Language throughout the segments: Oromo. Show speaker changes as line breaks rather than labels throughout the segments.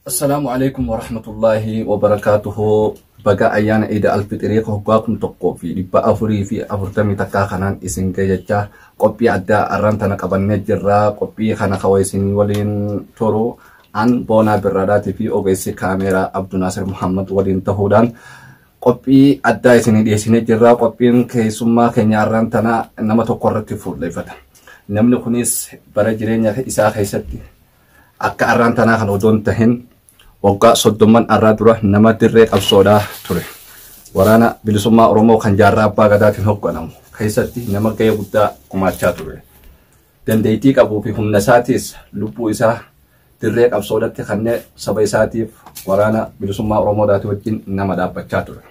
السلام عليكم ورحمة الله وبركاته. بقى أيانا إذا الفطريق هقاكم تقو في لبا أفري في أفرتمي تكاخنان إسن كيجا قبي عدا أرانتنا قبل نجرا قبي خانا خويسيني ولين تورو عن بونا برادات في أوغيسي كاميرا عبد الناصر محمد ولين تهودان قبي عدا إسن إسن جرا قبي كيسما كينيا أرانتنا إنما تقررت فور ليفتا نمني خنيس برجرين إسا خيستي أكا أرانتنا خنودون تهن waggaa soddomman arraa dura nama dirree qabsoodhaa ture. Waraana bilisummaa Oromoo kan jaarraa abbaa gadaatiin hogganamu keessatti nama gahee guddaa gumaachaa ture. Dandeettii qabuu fi humna isaatiis lubbuu isaa dirree qabsoodhaatti kanneen saba isaatiif waraana bilisummaa Oromoodhaati wajjin nama dhaabbachaa ture.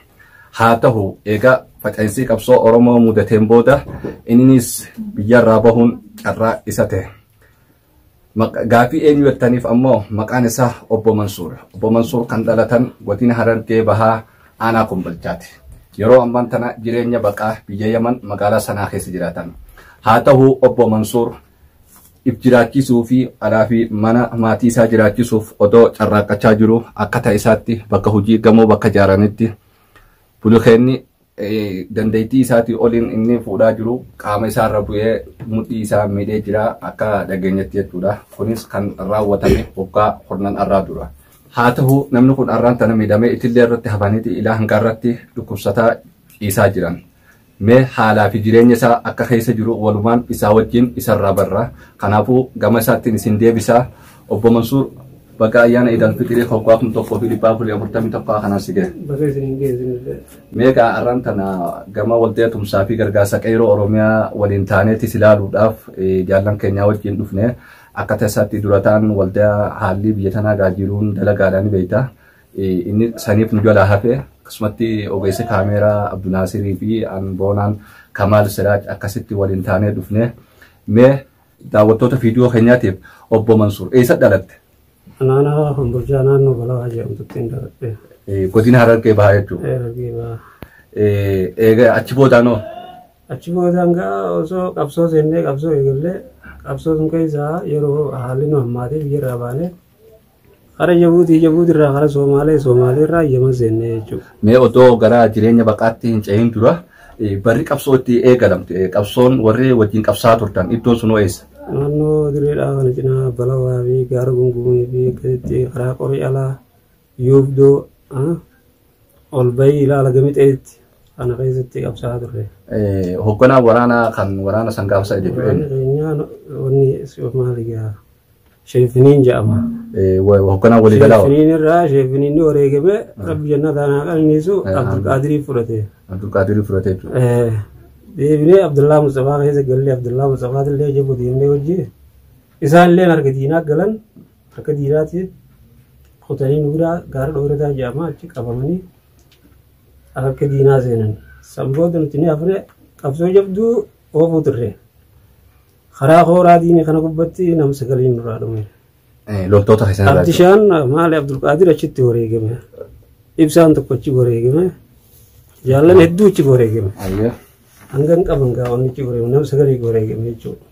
Haa ta'u egaa facaansii qabsoo Oromoo mudateen booda innis biyyarraa bahuun carraa isa ta'e. Gaaffii eenyu jettaniif ammoo maqaan isaa Obbo Mansuur. Obbo Mansuur kan dhalatan godina Harargee Bahaa aanaa Kombolchaati. Yeroo ammaan tana jireenya baqaa biyya Yaman magaalaa sanaa keessa jiraatan. Haa ta'u Obbo Mansuur if jiraachisuu fi alaa fi mana maatii isaa jiraachisuuf odoo carraaqqachaa jiru akka ta'e isaatti bakka hojii gamoo bakka ijaaranitti bulukeenni dandeettii isaatii oliin inni fuudhaa jiru qaama isaarra bu'ee mudhii isaa miidhee jira akka dhageenyatti jechuudha. Kunis kan raawwatame waggaa kurnan arraa dura. Haa ta'u namni kun arraan tana miidhamee itillee irratti hafaniiti ilaa hanga irratti dhukkubsataa ciisaa jiran. Mee haalaa fi jireenya isaa akka keessa jiru walumaan isaa wajjin isarraa barra. Kanaafuu gama isaattiin isin deebisaa. Obbo Mansuur baga ayyaana Iidul Fitrii hoggaafum tokkoo fi dhibbaa furii 41 kanaan si gahe. Meeqa arraan tana gama waldaa tumsaa fi gargaarsa qeeroo Oromiyaa waliin taaneetis ilaaluudhaaf jaallan keenyaa wajjin dhufne akka tasaatti durataan waldaa haalli biyya tanaa gaajiruun dalagaadhaan beekta. Inni saniif nu jalaa hafe akkasumatti ogeessa kaameeraa Abdul Naasirii fi Boonaan Kamaal Siraaj akkasitti waliin taanee dhufne. Mee daawwattoota viidiyoo keenyaatiif Obbo Mansuur eessa dhalatte?
Anana Kombolchaa naannoo Balaa jedhamtutti hin dhaladhe.
Godina Harargee Bahaa jechuudha.
Harargee Bahaa.
Egaa achi boodaanoo?
Achi boodaan gaa osoo qabsoo seennee qabsoo eegallee qabsoo sun keessaa yeroo haalli nu hammaatee biyyarraa baanee hara Jabuutii irraa hara Somaalee irraa Yemen seennee jechuudha.
Mee odoo gara jireenya baqaatti hin cehin dura barri qabsoo itti eegalamte qabsoon warri wajjin qabsaa turtan iddoon sun eessa?
Naannoo direedhaa kana cinaa Balawaa fi Gaara Gungumii fi akkasitti karaa Qorii Alaa Yuubdoo ol bahii ilaala Gamixeetti kana keessatti qabsaa turre.
Hoogganaa waraanaa kan waraana san gaafasa
jechuudha. Wanni maali gaa Sheefiniin jedhama.
Hoogganaa walii galaa.
Sheefiniin irraa Sheefiniin wareegame Rabbi jannataa naa qalniisu Abdulqaadirii fudhate.
Abdulqaadirii fudhate jechuudha.
Deebinee Abdullaa Mustafaa keessa galee Abdullaa Mustafaa illee Jabuuti deemnee hojii isaan illee harka diinaa galan harka diinaatti qotanii nuuraa gaara dhoorata jedhama achi qabamanii harka diinaa seenan. Sanboota nuti ni hafne qabsoo jabduu oofuu turre. Karaa hooraa diinii kana gubbatti nama sagaliin nurraa dhume.
Loltoota keessaa irraa.
Abdishaan maali Abdulqaadir achitti wareegame. Ibsaan tokko achi wareegame. Jaallan hedduu achi wareegame. Hanggang qaban gaawanichi wareegame nama sagalii wareegame jechuudha.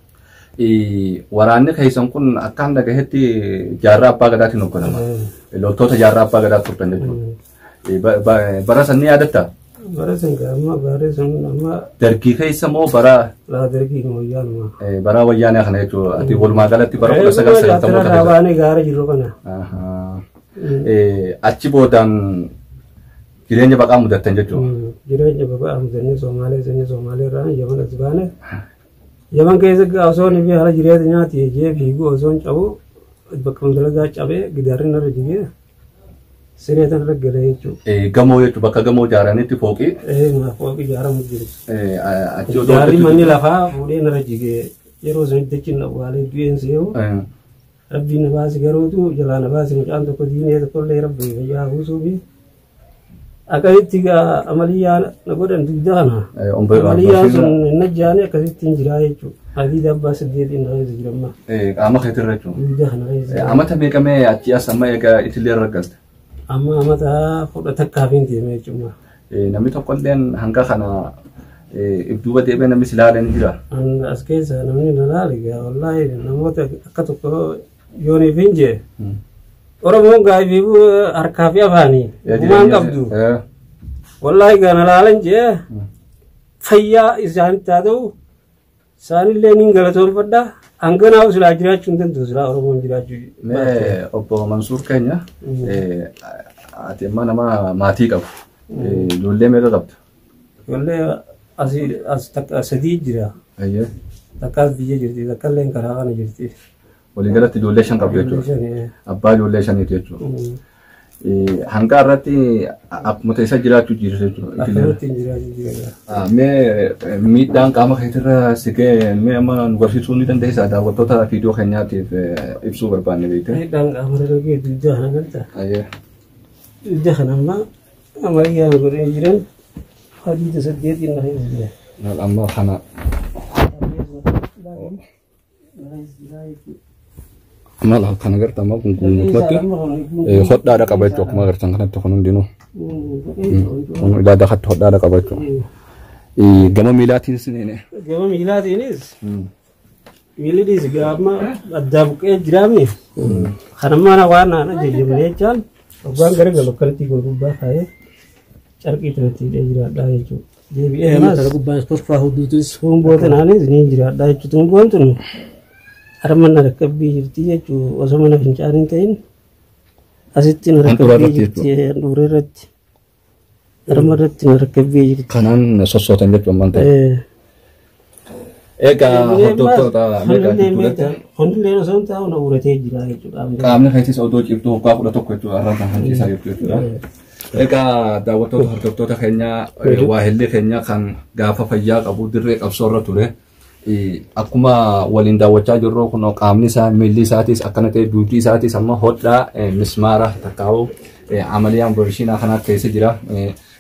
Waraanni keessan kun akkaan dhagahetti jaarraa abbaa gadaatiin hoogganama. Loltoota jaarraa abbaa gadaa turtan jechuudha. Bara san ni yaadatta?
Bara san gaama bara san amma
dargii keessa moo bara
dargii wayyaanuma.
Bara wayyaanaa kana jechuudha. Ati walumaa galatti bara 1990
keessa baanee gaara jiru kana.
Achi boodaan jireenya baqaa mudattan jechuudha.
Jireenya baqaa mudannee Somaalee irraa Yemen as baane. Yemen keessa osoo ni haala jireenya nyaati jee fiiguu osoo cabu bakka dalagaa cabee gidaarri irra jigee sireetan irra galee jechuudha.
Gamoo jechuudha bakka gamoo ijaaranitti fooqii.
Fooqii ijaaramu jiru. Ijaarri manni lafaa fuudhee irra jigee yeroo sun dachiin awwaalee du'een see'u. Rabbiin baasi garuutu jalaan baasi mucaan tokko diinee tokkollee rabbi fayyaa buusuufi. Akkasitti amaliyyaa na godhan dugda kana. Amaliyyaa sun hin najjaane akkasitti hin jiraa jechuudha. Hadiida abbaa saddeetiin na keessa jiramma.
Qaama keetirra jechuudha.
Dugda kana keessa.
Amata meeqamee achi as amma egaa itillee irra galte?
Amma amata fudha takkaafiin deemee jechuudha.
Namni tokkolleen hanga kana duuba deemee namni si ilaalee ni jira.
As keessa namni na ilaale wallaahi namoota akka tokko yooniif hin jee Oromoon gaabii harkaa fi afaanii gumaan qabdu. Wallahi gana laalan jee fayyaa isaanitti haa ta'u isaanillee niin galatoonfadha. Hanganaaf silaa jiraachuu hin danda'u silaa Oromoon jiraachuu.
Obbo Mansuur keenya ati amma nama maatii qabu. Ijoollee meeqa qabda?
Ijoollee as takka sadii jira. Takkaas biyya jirti takkallee karaa kana jirti.
Waliigalatti ijoollee 5 qabdu jechuudha. Abbaa ijoollee 5 jechuudha. Hanga irratti akkuma isa jiraachuu jirtu jechuudha.
Akkamitti jiraachuu jira.
Mee miidhaan qaama keetirra sigee mee amma nu barsiisuu ni dandeessaa daawwattoota viidiyoo keenyaatiif ibsuu barbaanne beekte.
Miidhaan qaama irra gahee dugda kana galta. Dugda kana ammayyaa godhee jiran hadiida 8 na jira.
Amma kana malah kan agar tamu kungkung mati hot ada kabar cok magar cangkana cok nung dino udah ada hot ada kabar cok gama milatin sini ne
gama milatin is miladis gama ada bukan jerami karena mana warna na jadi melechan orang gara gara lokal tiga kubah kaya cari itu tidak jerat dah itu jadi mas kalau kubah sport fahudu itu sembuatan ane ini jerat dah itu sembuatan tu Arman ada kebiri itu, asal mana pencarian kain, asitin ada kebiri itu, urat, arman ada kebiri.
Kanan sesuatu yang cuma mantai. Eka hoto ta, mega itu.
Hondo leno sama tahu na urat aja lah itu.
Kami hanya auto chip tu, kau udah toko itu, arang tangan di sayap itu. Eka dapat hoto ta kayaknya, wahilnya kayaknya kan gafa fayyak abu direk absorot tu le. Akkuma waliin daawwachaa jirru kun qaamni isaa miilli isaatis akkana ta'e duudii isaatis amma hodhaa mismaara takkaawu amaliyaan borishiinaa kanaa keessa jira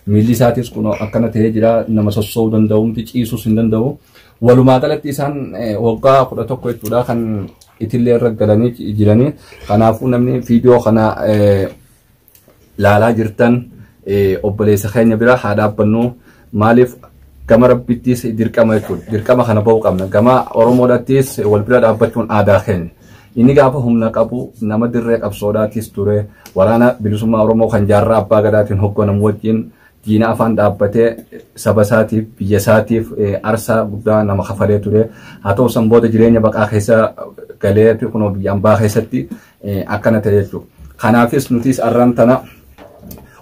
miilli isaatis kun akkana ta'ee jira nama sossoo'uu danda'u miti ciisuus hin danda'u walumaa galatti isaan waggaa 11 jechuudha kan itillee irra galanii jiranii kanaafuu namni viidiyoo kana laalaa jirtan obboleessa keenya bira haa dhaabbannu maaliif Gama rabbittis dirqama jechuudha. Dirqama kana ba'uu qabna. Gama Oromoodhaattis wal bira dhaabbachuun aadaa keenya. Inni gaafa humna qabu nama dirree qabsoodhaatis ture waraana bilisummaa Oromoo kan jaarraa abbaa gadaatiin hogganamu wajjin diina afaan dhaabbatee saba isaatiif biyya isaatiif aarsaa guddaa nama kafalee ture. Haa ta'u san booda jireenya baqaa keessa galee kunoo biyya ambaa keessatti akkana ta'e jechuudha. Kanaafis nutis arraan tana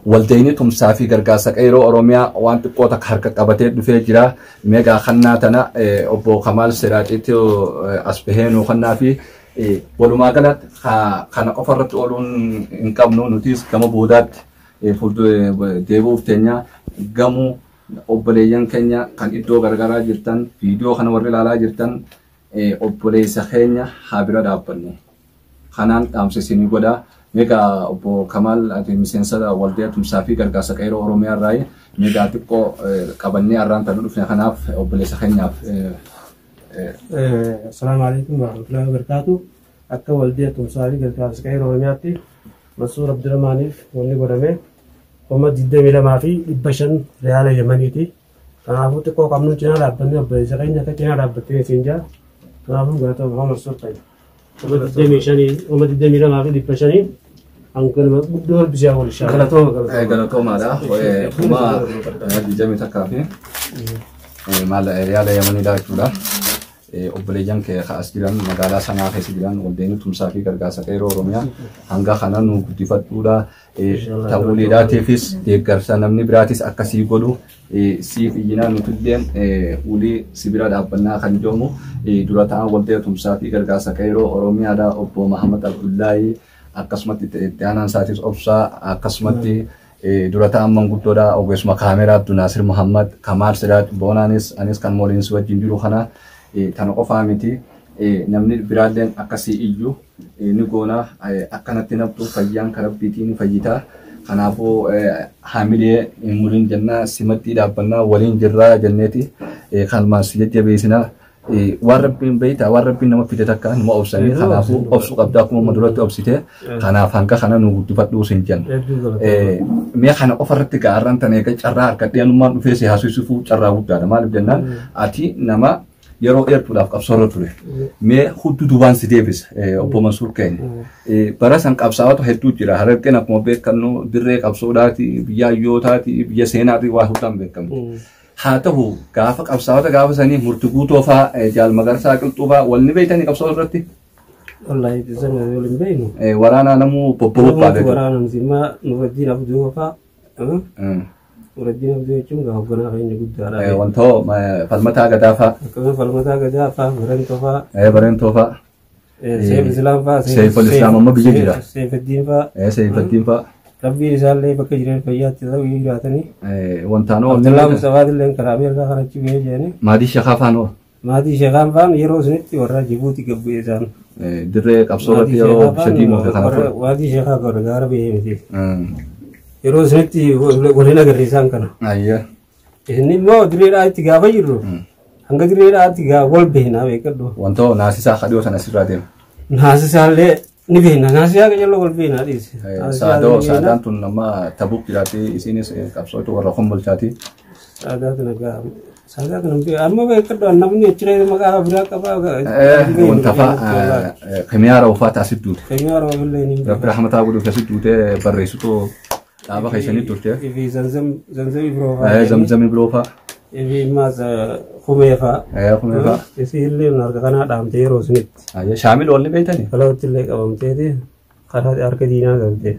Waldayni tumsaa fi gargaarsa qeeroo Oromiyaa waan xiqqoo takka harka qabatee dhufee jira. Meegaa kannaa tana obbo Kamaal Siraaxiitti as baheenuu kannaa fi walumaa galatti kana qofa irratti ooluun hin qabnu nutis gama boodaatti deebi'uuf teenya gamu obboleeyyan keenya kan iddoo gargaraa jirtan viidiyoo kana warri ilaalaa jirtan obboleessa keenya haa bira dhaabbannu. Kanaan dhaamsisinii godhaa. Mega obbo Kamal ati miseensa waldaa tumsaa fi gargaarsa qeeroo Oromiyaa irraa mega xiqqoo qabannee arraan tan dhufne kanaaf obboleessa keenyaaf
Assalamu alaikum warahmatullahi wabarakatuh. Akka waldaa tumsaa fi gargaarsa qeeroo Oromiyaatti Mansuur Abdurrahmaaniif wanni godhame kuma 22 fi 500 riyaala Yemeniiti. Kanaafuu xiqqoo qabnu cinaa dhaabbannee obboleessa keenya akka cinaa dhaabbattee siin jaa. Kanaafuu galata Mansuur ta'e. Kuma 22 fi 500 Angkul betul bisa awal syarat.
Galatoo maadha. Kuma dijami takkaafii maal riyaala Yemeniidha jechuudha. Obboleeyyan kee as jiran magaalaa sanaa keessa jiran waldeen tumsaa fi gargaarsa qeeroo Oromiyaa hanga kana nu guddifadhuudha. Ta'uuliidhaatiifis deeggarsa namni biraatis akkasii godhu siif iyyinaa nutulleen ulii sibira dhaabbannaa kan jedhamu dura ta'an waldee tumsaa fi gargaarsa qeeroo Oromiyaadha obbo Mahammad Abdullaahi akkasumatti itti aanaan isaatis obsaa akkasumatti dura ta'an manguddoodha ogeessuma kaameraa Abdunaasir Muhammad Kamaal Siraat Boonaanis anis kan mooliinsi wajjin jiru kana kana qofaa miti namni biraalleen akkasii iyyuu ni goona akkanatti nabtu fayyaan karabbiitiin fayyitaa kanaafuu haamilee muriin jennaa simatti dhaabbannaa waliin jirraa jenneeti kan maas jajjabeessinaa waan rabbiin beeyta waan rabbiin nama fide takka nama obsanii kanaafuu obsuu qabdaa akkuma maduratti obsite kanaaf hanga kana nu guddifadhuu sin jenna mee kana qofarratti gaarran tan eega carraa harkadhee anummaan dhufee si haasisuufuu carraa guddaadha maaliif jennaan ati nama yeroo dheertuudhaaf qabsoorra ture. Mee hudduu duubaan si deebisa obbo Mansuur keenya. Bara san qabsaa'ota hedduu jira. Harargeen akkuma beekannu dirree qabsoodhaati, biyya hayyootaati, biyya seenaati waa hundaan beekamu. Haa ta'u gaafa qabsaa'ota gaafa sanii murtii guutoo fa'aa Jaal Magarsaa Qilxuu fa'aa wal ni beeytanii qabsoo irratti?
Wallahi bisan wal hin beeynu.
Waraanaa namuu bobbobbaadha.
Waraanaan simmaa Nuraddiin Abduu fa'aa. Nuraddiin Abduu jechuun gaafa hoogganaa keenya guddaadha.
Wantoo falmataa gadaa fa'aa.
Akkasumas falmataa gadaa fa'aa, Barentoo fa'aa.
Barentoo fa'aa.
Seef Islaam fa'aa.
Seeful Islaam amma biyya jira.
Seefaddiin fa'aa.
Seefaddiin fa'aa.
Rabbiin isaallee bakka jireenya fayyaatti ta'uu jiraatanii.
Wantaanoo.
Abdullaa Mustafaatillee karaa Ameerikaa kana achi gahee jiranii.
Maatii Sheekaa fa'aanoo.
Maatii Sheekaan fa'aan yeroo sunitti warra Jibuuti gabbu'ee isaan.
Dirree qabsoorratti yeroo sadii mootii kana ture.
Maatii Sheekaa gargaara ba'ee miti. Yeroo sunitti waliin agarre isaan kana. Inni immoo dirreedhaa itti gaafa jirru. Hanga dirreedhaa itti gaafa wal beeknaa beekadhu.
Wantoo naasisaa kadhiyoo sana asirraa deema.
Naasisaallee ni beekna. Naasisaa qajeeloo wal beeknaa dhiise.
Saadaan tun nama Tabuk jiraatee isinis qabsootu warra kombolchaati.
Saadaatu nagaa. Saadaatu nagaa. Amma beekadhu namni achiree maqaa biraa qabaa.
Wanta fa'a kamiyaara ufaa taasif duute.
Kamiyaara illee ni.
Rabbi rahmataa godhuuf asii duute barreessituu dhaaba keessanii turte.
Ifi zamzamii biroo fa'aa.
Zamzamii biroo fa'aa.
Ifi maas humee fa'aa.
Humee fa'aa.
Isi illee harka kanaa dhaamtee yeroo sunitti.
Shaamil oolni beeytanii?
Kalootti illee qabamteeti karaa harka diinaa qabdee.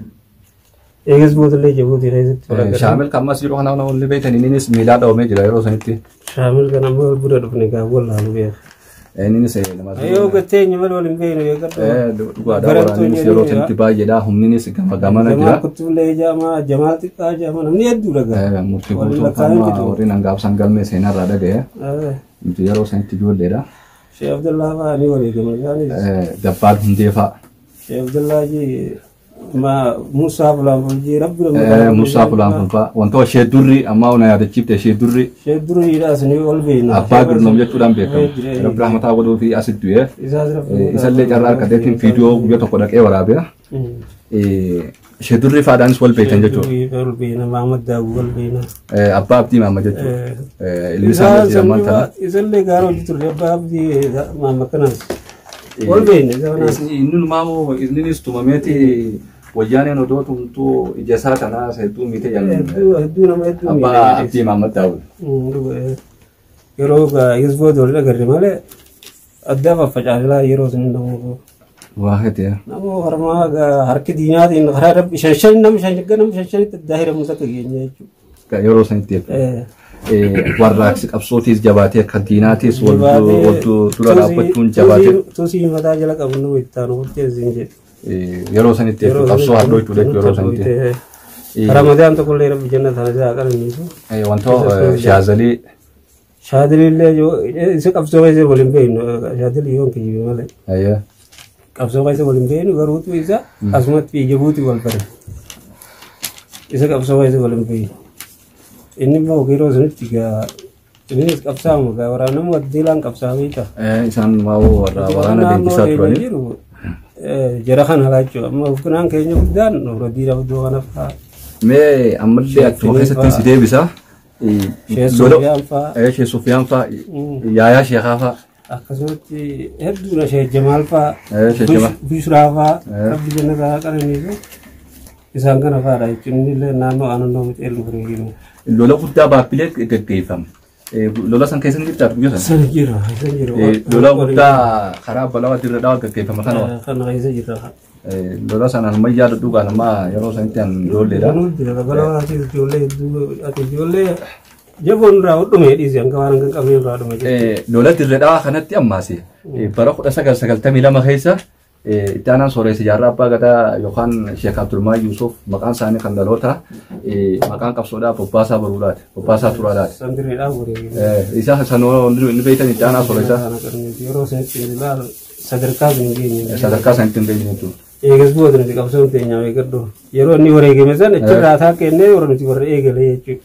Eegas bootillee Jibuutii keessatti.
Shaamil kan ammas yeroo kana oolni beeytanii innis miilaa dhawamee jira yeroo sanitti.
Shaamil kan amma wal bira dhufne gaafa wal laalu beeka.
Innis nama.
Yoo gatteenya malee wal hin beeknu beekadhu.
Dhugaadhaa waraanis yeroo sanitti baay'eedha humninis gama gamana jira.
Jamaa kuttuullee jaamaa jamaa xiqqaa jaamaa namni hedduu dhagaa.
Murtii guutuu amma warreen hangaabsan galmee seenarraa dhaga'e. Nuti yeroo sanitti ijoolleedha.
Sheekh Abdullaa fa'aa ni walii gamaa.
Dabbaal hundee fa'aa.
Sheekh Abdullaa Musaa Fulaanfulji rabbi
Musaa Fulaanfulfaa wantoo ishee durri amma ona yaadachiifte ishee durri.
Ishee durriidha isin ol beekna.
Abbaa Girnoom jechuudhaan beekamu. Rabbi rahmataa godhuu fi asitti du'e. Isallee carraa harkateetiin viidiyoo guyyaa tokko dhaqee waraabee. Ishee durri faadhaanis wal beektan jechuudha.
Wal beekna Maamad Daawuu wal beekna.
Abbaa Abdii Maamad jechuudha. Ilmi isaa jedhaman ta'a.
Isallee gaara hojii turre Abbaa Abdii Maamad kanaas. Wal beekna.
Inni maamoo innis tumameeti. Wayyaaneen odoo tumtuu ija isaa tanaas hedduu miite jaalladha.
Hedduu nama hedduu miite.
Abbaa Abdii Maamad Daawud.
Yeroo Hizboota waliin agarre malee adda faffacaasilaa yeroo sun namoo.
Waa hedduu.
Namoo harmaa harki diinaatiin karaa rabbi shan nama shanitti addaa hiramu sakka keenya jechuudha.
Yeroo sanitti warraaqsi qabsootiis jabaatee akka diinaatis wal dura dhaabbachuun jabaatee.
Tusii mataa jala qabu nama itti aanu hojjeesiin jedhe.
Yeroo sanitti qabsoo halluu jechuudha yeroo sanitti.
Ramadaan tokkollee rabbi janna sana jaa qalaniisu.
Wantoo shaazalii.
Shaazalii illee isa qabsoo keessa waliin beeknu shaazalii yoon kiyyibe malee. Qabsoo keessa waliin beeknu garuutu isa asumatti Jibuutii wal bare. Isa qabsoo keessa waliin beeknu. Inni immoo yeroo sanitti gaa innis qabsaamu gaa waraanamu addeelaan qabsaamee ta'a.
Isaan maawoo waraana deemsisaa turanii.
Jara kana laachuu amma uffinaan keenya guddaan Nuraddiin Abduu kana fa'aa.
Mee ammallee achuma keessatti si deebisa. Sheekh Sufiyaan fa'aa. Yaayaa Sheekaa fa'aa.
Akkasumatti hedduudha Sheekh Jamaal fa'aa. Bishraa fa'aa. Rabbi jannataa qalaniisu. Isaan kana fa'aadha jechuun inni illee naannoo aanannoo mixeellu fireeginu.
Lola guddaa baabbilee gaggeeffama. Lola san keessatti jirtaatu guyyaa sana.
San jira.
Lola guddaa karaa balaa dirra dhawa gaggeeffama kana.
Kana keessa jira.
Lola sanaan ammayyaa dhudhuugaan amma yeroo sanitti an ijoolleedha.
Balaa ijoollee jaboon irraa hodhumee dhiise hanga waan hanga qabee irraa dhume.
Lola dirra dhawa kanatti ammaasi bara 1992 keessa itti aanaan sooressa jaarraa abbaa gadaa yookaan Sheekh Abdulmaa Yuusuf maqaan isaanii kan dhaloota maqaan qabsoodhaa Bobbaasaa Baruudhaati. Bobbaasaa Turaadhaati. Isa sanoo inni beektan itti aanaa sooressa.
Yeroo sanitti ilaalu sadarkaa hin geenye.
Sadarkaa sanitti hin geenye jechuudha.
Eegas booda nuti qabsoon teenyaa beekadhu. Yeroo inni wareegame san achirraa taa kennee yeroo nuti warra eegale jechuudha.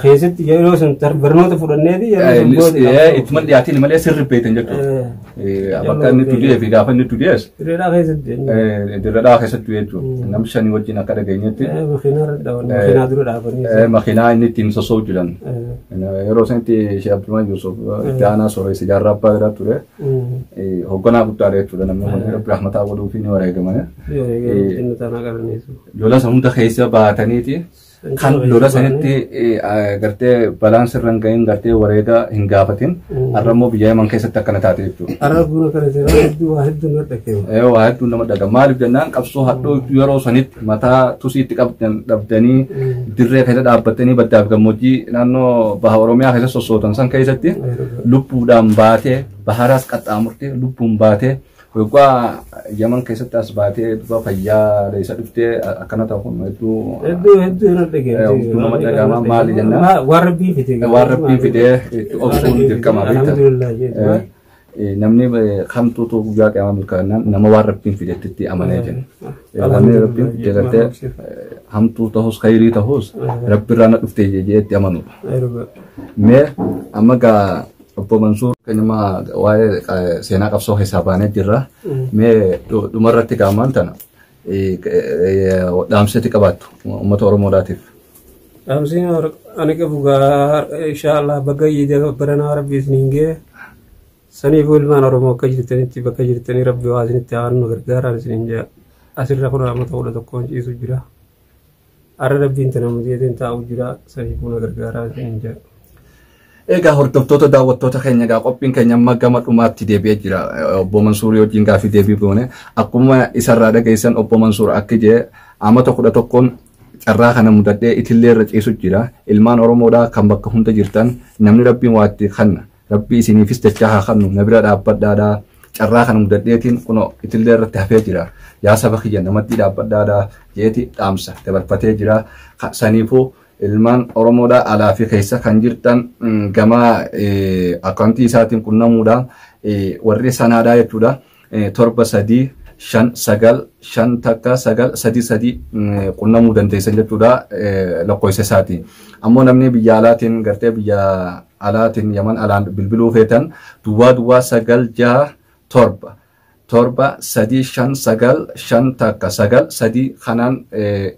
Keessatti yeroo sun barnoota fudhanneeti
ittuma dhiyaatiin malee sirri beektan jechuudha. Bakka inni tuddee fi gaafa inni tuddees.
Dirreedhaa keessatti.
Dirreedhaa keessatti jechuudha. Namni shanii wajjin akka dhageenyetti.
Makiinaa dura dhaabanii.
Makiinaa inni ittiin sosso'u jiran. Yeroo sanatti Sheekh Abdulmaan Yusuf itti aanaa sooressa jaarraa abbaa gadaa ture. Hoogganaa guddaadha jechuudha namni kun Rabbi rahmataa godhuu fi ni wareegamane. Lola san hunda keessa baataniiti. Kan lola sanitti gartee balaan sirran gahin gartee wareega hin gaafatin har'ammoo biyya Yaman keessatti akkana taate jechuudha.
Arabuna kana jira waa hedduu nama dhaggeeffama.
Waa hedduu nama dhaggeeffama. Maaliif jennaan qabsoo hadhoo yeroo sanitti mataa tusiitti dhabdanii dirree keessa dhaabbatanii baddaaf gammoojjii naannoo baha Oromiyaa keessa sossootan san keessatti lubbuudhaan baatee baharaas qaxxaamurtee lubbuun baatee Waggaa Yaman keessatti as baatee duba fayyaa isa dhuftee akkana ta'u kun
hedduu na dhaggeeffama.
Nama dhagahama maali jennaan
waan rabbiin
fidee obsuun dirqama beektaa. Namni kamtuutu guyyaa qiyaamaa milkaa'inaan nama waan rabbiin fidetti amanee jenna. Wanni rabbiin fidee gartee hamtuu tahus khayrii tahus rabbiirraa na dhuftee jeetti amanuudha. Mee amma gaa Obbo Mansuur kenyamaa waa'ee seenaa qabsoo keessaa baanee jirra. Mee dhumarratti gaamaan tana dhaamsatti qabaattu uummata Oromoodhaatiif.
Dhaamsiin ani qabu inshaallah bakka yiidee baranaa rabbii isiniin ga'e saniif ilmaan Oromoo akka jirtanitti bakka jirtanii rabbi waa isinitti aannu gargaaraan isiniin jaa asirra kun uummata 11 ciisu jira. Arra rabbiin tana mujeetiin taa'u jira saniif kun gargaaraan isiniin jaa.
Egaa hordoftoota daawwattoota keenya egaa qophiin keenya amma gama dhumaatti deebi'ee jira. Obbo Mansuur wajjin gaaffii deebii goone akkuma isarraa dhageessan Obbo Mansuur akka jee amata 11 carraa kana mudadhee itillee irra ciisu jira. Ilmaan Oromoodhaa kan bakka hunda jirtan namni rabbiin waatti kanna rabbii isiniifis dachaa haa kannu na bira dhaabbadhaadhaa carraa kana mudadheetiin kuno itillee irratti hafee jira. Yaa saba kiyya namatti dhaabbadhaadhaa jeeti dhaamsa dabarfatee jira. Saniifuu ilmaan Oromoodhaa alaa fi keessa kan jirtan gama akkauntii isaatiin qunnamuudhaan warri sanaadhaa jechuudha 73595 qunnamuu dandeessan jechuudha lakkoofsa isaatiin. Ammoo namni biyya alaatiin gartee biyya alaatiin Yaman alaan bilbiluu feetan duwwaa 967 359 kanaan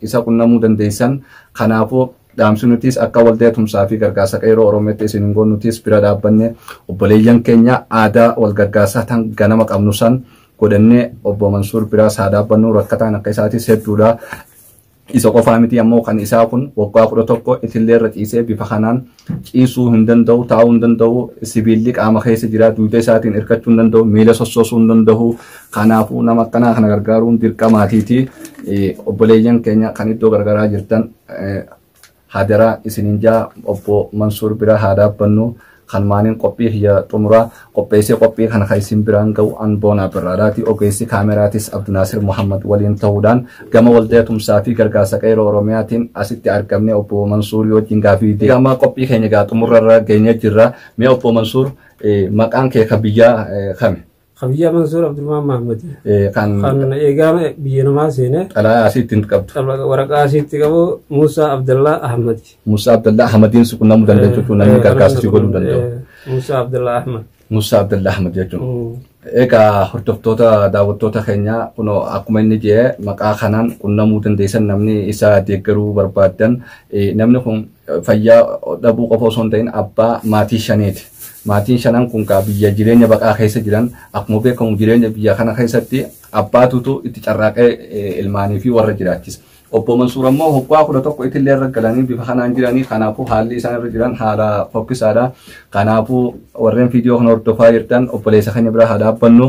isa qunnamuu dandeessan. Kanaafuu dhaamsi nutis akka waldaa tumsaa fi gargaarsa qeerroo Oromiyaatti isin nutis bira dhaabbanne obboleeyyan keenya aadaa wal gargaarsaa tan ganama qabnu san godhannee Obbo Mansuur biraa haa dhaabbannu rakkataan akka isaatis hedduudha. Isa qofaa miti ammoo kan isaa kun waggaa 11 itillee irra ciisee bifa kanaan ciisuu hin danda'u taa'uu hin danda'u sibiilli qaama keessa jira duuba isaatiin hirkachuu hin danda'u miila sossoosuu hin danda'u. Kanaafuu nama akkanaa kana gargaaruun dirqamaatiiti. Obboleeyyan keenya kan iddoo gargaraa jirtan hadaraa isiniin jaa Obbo Mansuur bira haa dhaabbannu kan maaniin qophii hiyya xumuraa qopheessee qophii kana isin biraan ga'u an boonaa birraadhaati ogeessi kaameraatis Abdunaasir Muhammad waliin ta'uudhaan gama waldaa tumsaa fi gargaarsa qeerroo Oromiyaatiin asitti argamne Obbo Mansuur wajjin gaaffii gama qophii keenya gaa xumurarra geenye jirra. Mee Obbo Mansuur maqaan kee kan biyyaa kami?
Khabiyyaa Mansuur Abdulmaan Mahammad kan eegama biyya namaa seene
xalaa asitti hin qabdu
waraqaa asitti qabu Musaa Abdullah Ahmad.
Musaa Abdullah Ahmadiin suqunnamuu danda'u jechuun namni gargaarsa si godhuu danda'u.
Musaa Abdullah Ahmad.
Musaa Abdullah Ahmad jechuun. Egaa hordoftoota daawwattoota keenyaa kunoo akkuma inni jee maqaa kanaan qunnamuu dandeessan namni isa deeggaruu barbaadan namni kun fayyaa dhabuu qofa osoo hin ta'in abbaa maatii shaniiti. Maatiin shanan kun biyya jireenya baqaa keessa jiran akkuma beekamu jireenya biyya kana keessatti abbaatutu itti carraaqee ilmaanii fi warra jiraachisa. Obbo Mansuur ammoo waggaa 11 itillee irra galanii bifa kanaan jiranii kanaafuu haalli isaan irra jiran haala fokkisaadha. Kanaafuu warreen viidiyoo kana hordofaa jirtan obboleessa keenya bira haa dhaabbannu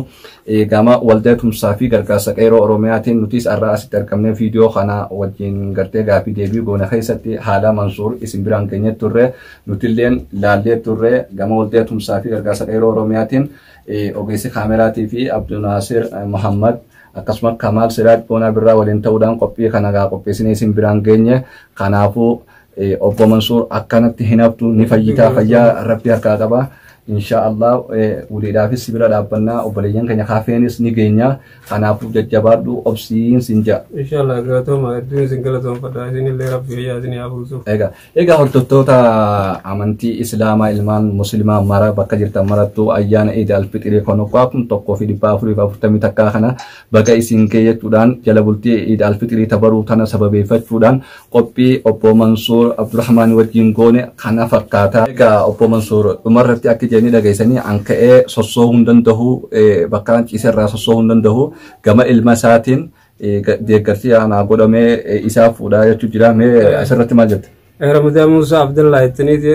gama waldaa tumsaa fi gargaarsa qeerroo Oromiyaatiin nutis har'a asitti argamnee viidiyoo kana wajjin gartee gaaffii deebii goona keessatti haala Mansuur isin biraan geenye turre nutilleen laallee turre gama waldaa tumsaa fi gargaarsa qeerroo Oromiyaatiin ogeessi kaameraatii fi Abdunaasir Muhammad akkasumas Kamaal Siraaj Boonaa birraa waliin ta'uudhaan qophii kana gaa qopheessinee isin biraan geenye. Kanaafuu Obbo Mansuur akkanatti hin haftu ni fayyitaa fayyaa rabbi harkaa qaba. inshaallah uliidhaafis sibira dhaabbannaa obboleeyyan keenya kaafeenis ni geenya kanaafuu jajjabaadhu obsiin sinja
inshallah galatooma hedduun isin galatoonfadha isinillee rabbi fayyaa isin haa buusuuf
egaa hordoftoota amantii islaamaa ilmaan muslimaa mara bakka jirtan marattuu ayyaana iid alfixirii kan waggaa 1440 takkaa kana baga isin geeyyachuudhaan jala bultii iid alfixirii tabaruu tana sababeeffachuudhaan qophii obbo Mansuur Abdurrahmaan wajjin goone kana fakkaata egaa obbo Mansuur dhumarratti akka jenni dhageessanii anka'ee sossoohuu danda'u bakkaan ciisarraa sossoohuu danda'u gama ilma isaatiin deeggarsi aanaa godhamee isaa fuudhaa jechuu jira mee asirratti maal jette
رمضان موسى عبد الله التنيدي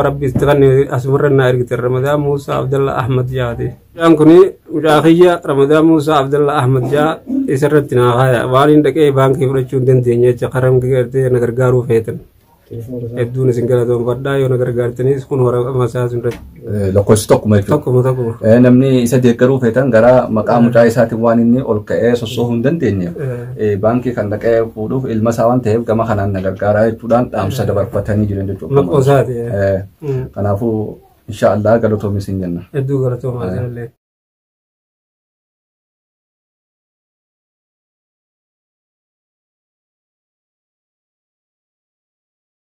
ربي استغني أسمرنا أرجت رمضان موسى عبد الله أحمد جادي أنكني وجاخية رمضان موسى عبد الله أحمد جا يسرتنا هاي وارين دكي بانك يفرشون دنتينية كرم كيرتي نكرجارو فيتن الدون سنجلا دوم فردا يونا كرجارتني سكون ورا مساس نرد
لقوس تقوم تقوم نمني يسديكرو فيتن غرا مقام جايسات وانيني أولكأ سوسوهن دنتينية بانك كان دكي فودو المساوان تهب كما خنان نكرجارا يتودان أمسد برفتاني جرين دكتور
مقوسات
كنافو إن شاء الله قالوا تومي سنجنا
الدو قالوا تومي